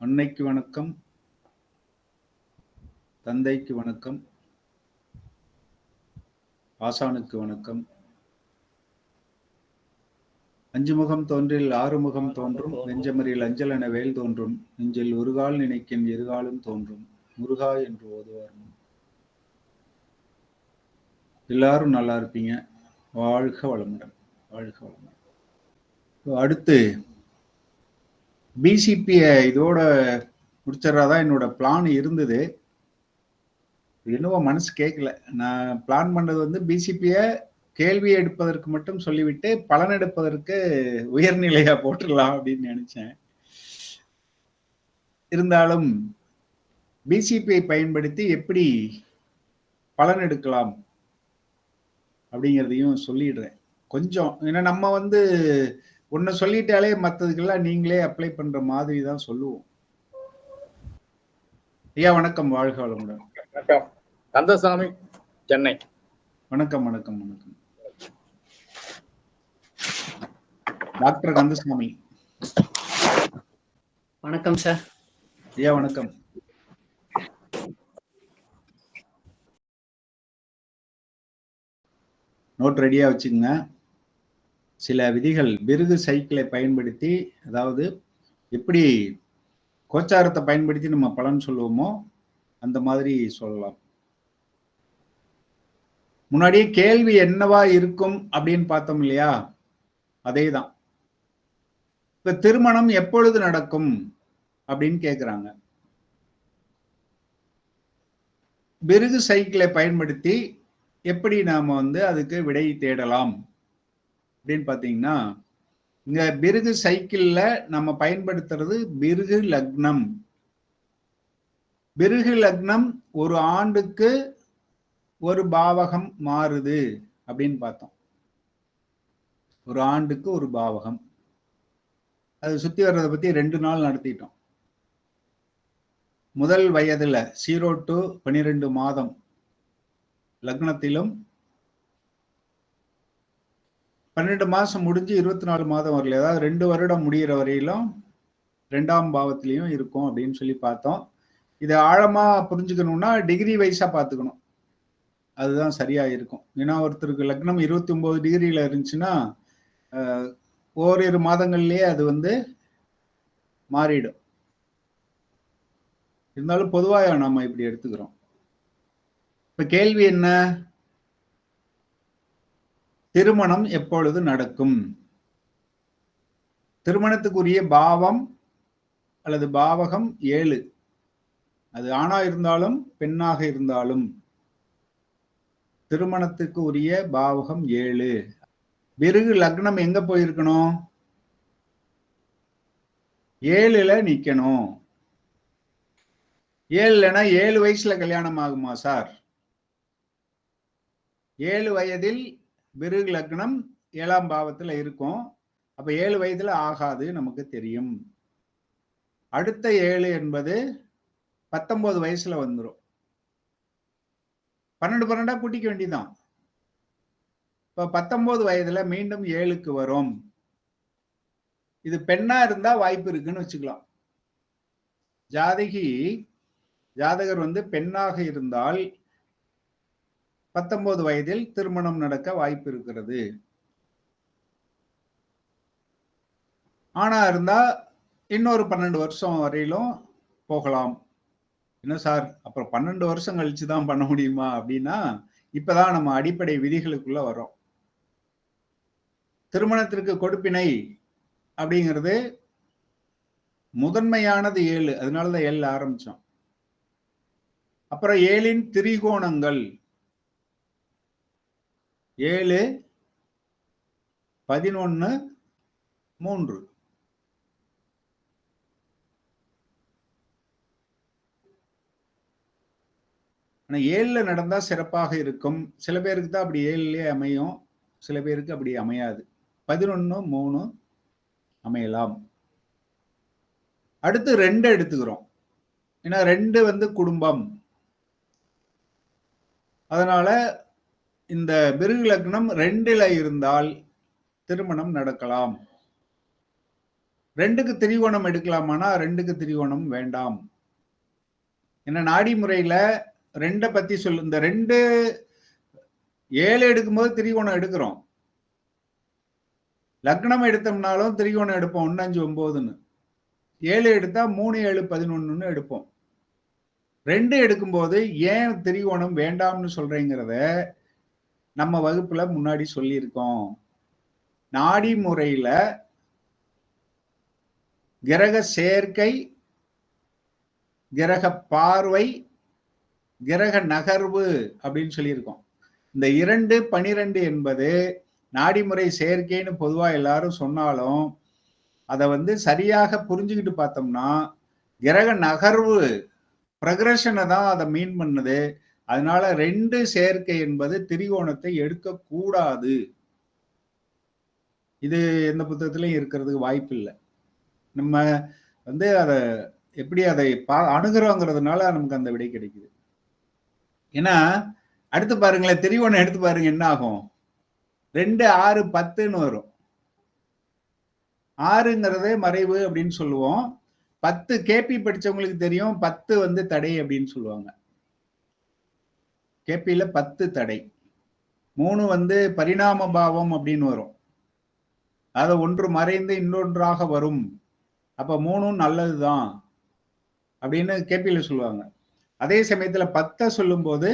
அன்னைக்கு வணக்கம், தந்தைக்கு வணக்கம், ஆசானுக்கு வணக்கம். அஞ்சு முகம் தோன்றில் ஆறுமுகம் தோன்றும், நெஞ்சமரில் அஞ்சல் என வேல் தோன்றும், நெஞ்சில் ஒருகால் நினைக்கின் இருகாலும் தோன்றும், முருகா என்று ஓதுவார். எல்லாரும் நல்லா இருப்பீங்க. வாழ்க வளமுடன், வாழ்க வளமுடன். அடுத்து பிசிபியை இதோட முடிச்சிடறாதான் என்னோட பிளான் இருந்தது. என்னவோ மனசு கேட்கல. நான் பிளான் பண்ணது வந்து பிசிபியை கேள்வி எடுப்பதற்கு மட்டும் சொல்லிவிட்டு பலன் எடுப்பதற்கு உயர்நிலையா போட்டுடலாம் அப்படின்னு நினைச்சேன். இருந்தாலும் பிசிபியை பயன்படுத்தி எப்படி பலன் எடுக்கலாம் அப்படிங்கிறதையும் சொல்லிடுறேன் கொஞ்சம். ஏன்னா நம்ம வந்து ஒன்னு சொல்லிட்டாலே மற்றதுக்கெல்லாம் நீங்களே அப்ளை பண்ற மாதிரி தான் சொல்லுவோம். ஐயா வணக்கம், வாழ்க வளமுடன். வணக்கம், கந்தசாமி, சென்னை. வணக்கம் வணக்கம் வணக்கம். டாக்டர் கந்தசாமி. வணக்கம் சார். ஐயா வணக்கம். நோட் ரெடியா வச்சுக்கோங்க. சில விதிகள் பிருகு சைக்கிளை பயன்படுத்தி, அதாவது எப்படி கோச்சாரத்தை பயன்படுத்தி நம்ம பலன் சொல்லுவோமோ அந்த மாதிரி சொல்லலாம். முன்னாடியே கேள்வி என்னவா இருக்கும் அப்படின்னு பார்த்தோம் இல்லையா, அதேதான். இப்ப திருமணம் எப்பொழுது நடக்கும் அப்படின்னு கேக்குறாங்க. பிருகு சைக்கிளை பயன்படுத்தி எப்படி நாம வந்து அதுக்கு விடை தேடலாம் அப்படின்னு பாத்தீங்கன்னா, இங்க பிருகு சைக்கிள்ல நம்ம பயன்படுத்துறது பிருகு லக்னம். பிருகு லக்னம் ஒரு ஆண்டுக்கு ஒரு பாவகம் மாறுது அப்படின்னு பார்த்தோம். ஒரு ஆண்டுக்கு ஒரு பாவகம். அது சுத்தி வர்றதை பத்தி 2 நாள் நடத்திட்டோம். முதல் வயதுல 0 to 12 மாதம் லக்னத்திலும், 12 மாசம் முடிஞ்சு 24 மாதம் வரல, அதாவது 2 வருடம் முடிகிற வரையிலும் 2ஆம் பாவத்திலையும் இருக்கும் அப்படின்னு சொல்லி பார்த்தோம். இதை ஆழமா புரிஞ்சுக்கணும்னா டிகிரி வைஸா பார்த்துக்கணும், அதுதான் சரியா இருக்கும். ஏன்னா ஒருத்தருக்கு லக்னம் 29 டிகிரியில இருந்துச்சுன்னா ஓரிரு மாதங்கள்லயே அது வந்து மாறிடும். இருந்தாலும் பொதுவாக நாம இப்படி எடுத்துக்கிறோம். இப்ப கேள்வி என்ன? திருமணம் எப்பொழுது நடக்கும்? திருமணத்துக்குரிய பாவம் அல்லது பாவகம் 7. அது ஆணா இருந்தாலும் பெண்ணாக இருந்தாலும் திருமணத்துக்கு உரிய பாவகம் 7. பிருகு லக்னம் எங்க போயிருக்கணும்? 7ல நிக்கணும். 7லனா 7 வயசுல கல்யாணம் ஆகுமா சார்? 7 வயதில் பிருகு லக்னம் 7ஆம் பாவத்துல இருக்கும். அப்ப 7 வயதுல ஆகாது, நமக்கு தெரியும். அடுத்த 7 என்பது 19 வயசுல வந்துடும். 12 கூட்டிக்க வேண்டியதான். இப்ப 19 வயதுல மீண்டும் 7க்கு வரும். இது பெண்ணா இருந்தா வாய்ப்பு இருக்குன்னு வச்சுக்கலாம். ஜாதகர் வந்து பெண்ணாக இருந்தால் 19 வயதில் திருமணம் நடக்க வாய்ப்பு இருக்கிறது. ஆனா இருந்தா இன்னொரு 12 வருஷம் வரையிலும் போகலாம். என்ன சார், அப்புறம் 12 வருஷம் கழிச்சுதான் பண்ண முடியுமா அப்படின்னா, இப்பதான் நம்ம அடிப்படை விதிகளுக்குள்ள வரோம். திருமணத்திற்கு கொடுப்பினை அப்படிங்கிறது முதன்மையானது 7, அதனாலதான் 7 ஆரம்பிச்சோம். அப்புறம் 7இன் திரிகோணங்கள் 7, 11, 3. ஆனா 7ல நடந்தா சிறப்பாக இருக்கும். சில பேருக்கு தான் அப்படி 7லயே அமையும், சில பேருக்கு அப்படி அமையாது. 11, 3 அமையலாம். அடுத்து 2 எடுத்துக்கிறோம். ஏன்னா 2 வந்து குடும்பம். அதனால இந்த பிருகு லக்னம் 2ல இருந்தால் திருமணம் நடக்கலாம். 2க்கு திரிகோணம் எடுக்கலாமானா 2க்கு திரிகோணம் வேண்டாம். ஏன்னா நாடி முறையில 2 பத்தி சொல்லு. இந்த 2 7 எடுக்கும்போது திரிகோணம் எடுக்கிறோம். லக்னம் எடுத்தோம்னாலும் திரிகோணம் எடுப்போம் 1 5 9ன்னு. 7 எடுத்தா 3 7 11ன்னு எடுப்போம். 2 எடுக்கும்போது ஏன் திரிகோணம் வேண்டாம்னு சொல்றேங்கிறத நம்ம வகுப்புல முன்னாடி சொல்லியிருக்கோம். நாடி முறையில கிரக சேர்க்கை, கிரக பார்வை, கிரக நகர்வு அப்படின்னு சொல்லியிருக்கோம். இந்த 2 12 என்பது நாடிமுறை சேர்க்கைன்னு பொதுவா எல்லாரும் சொன்னாலும் அதை சரியாக புரிஞ்சுக்கிட்டு பார்த்தோம்னா கிரக நகர்வு ப்ரக்ரஷனை தான் அதை மீன் பண்ணுது. அதனால 2 சேர்க்கை என்பது திரிகோணத்தை எடுக்க கூடாது. இது எந்த புத்தகத்திலையும் இருக்கிறதுக்கு வாய்ப்பு இல்லை. நம்ம அதை எப்படி அதை அணுகிறோங்கிறதுனால நமக்கு அந்த விடை கிடைக்குது. ஏன்னா அடுத்து பாருங்களேன், திரிகோணம் எடுத்து பாருங்க, என்ன ஆகும்? 2 6 10ன்னு வரும். 6ங்கிறதே மறைவு அப்படின்னு சொல்லுவோம். 10 கேபி படிச்சவங்களுக்கு தெரியும், 10 தடை அப்படின்னு சொல்லுவாங்க. கேபியில 10 தடை. 3 பரிணாம பாவம் அப்படின்னு வரும். அது ஒன்று மறைந்து இன்னொன்றாக வரும். அப்ப 3ம் நல்லதுதான் அப்படின்னு கேபியில சொல்லுவாங்க. அதே சமயத்துல 10 சொல்லும் போது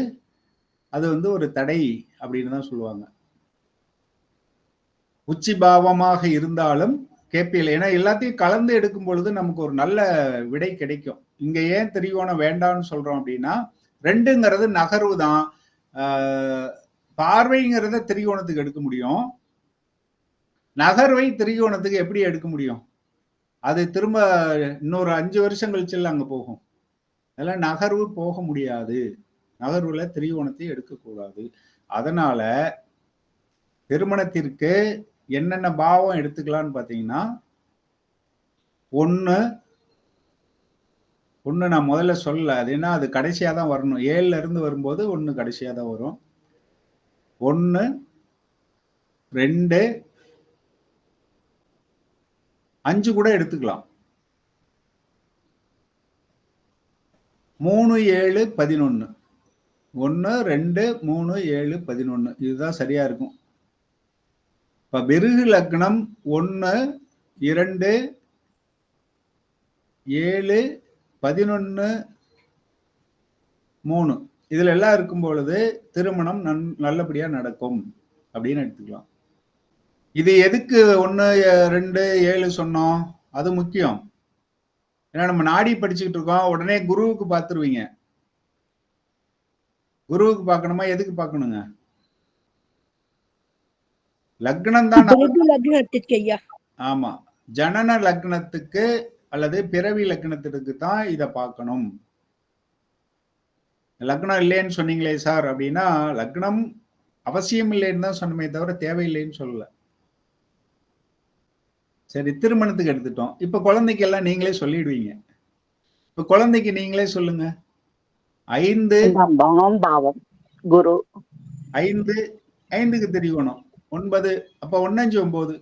அது ஒரு தடை அப்படின்னு தான் சொல்லுவாங்க. உச்சி பாவமாக இருந்தாலும் கேபியில், ஏன்னா எல்லாத்தையும் கலந்து எடுக்கும் பொழுது நமக்கு ஒரு நல்ல விடை கிடைக்கும். இங்க ஏன் திரிகோணம் வேண்டாம்னு சொல்றோம் அப்படின்னா 2ங்கிறது நகர்வு தான். பார்வைங்கிறத திரிகோணத்துக்கு எடுக்க முடியும், நகர்வை திரிகோணத்துக்கு எப்படி எடுக்க முடியும்? அது திரும்ப இன்னொரு 5 வருஷம் கழிச்சு அங்க போகும். அதெல்லாம் நகர்வு போக முடியாது. நகர்வுல திரிகோணத்தை எடுக்கக்கூடாது. அதனால திருமணத்திற்கு என்னென்ன பாவம் எடுத்துக்கலாம்னு பாத்தீங்கன்னா, 1 நான் முதல்ல சொல்லல, அது என்ன, அது கடைசியா தான் வரணும். 7ல இருந்து வரும்போது 1 கடைசியா தான் வரும். 1 2 5 கூட எடுத்துக்கலாம். 3 7 11. 1 2 3 7 11 இதுதான் சரியா இருக்கும். இப்ப பிருகு லக்னம் 1 2 7 11 3 இதுல எல்லாம் இருக்கும் பொழுது திருமணம் நல்லபடியா நடக்கும் அப்படின்னு எடுத்துக்கலாம். இது எதுக்கு 1 2 7 சொன்னோம்? அது முக்கியம். ஏன்னா நம்ம நாடி படிச்சுக்கிட்டு இருக்கோம், உடனே குருவுக்கு பார்த்துருவீங்க. குருவுக்கு பார்க்கணுமா, எதுக்கு பார்க்கணுங்க? லக்னம் தான். ஆமா, ஜனன லக்னத்துக்கு அல்லது பிறவி லக்னத்துக்கு தான் இதை பார்க்கணும். லக்னம் இல்லைன்னு சொன்னீங்களே சார் அப்படின்னா, லக்னம் அவசியம் இல்லைன்னு தான் சொன்னமே தவிர தேவையில்லைன்னு சொல்லல. சரி, திருமணத்துக்கு எடுத்துட்டோம். இப்ப குழந்தைக்கு எல்லாம் நீங்களே சொல்லிடுவீங்க. இப்ப குழந்தைக்கு நீங்களே சொல்லுங்க. 5 குரு 5 5க்கு திரிகோணம் 9. அப்ப 1 5 9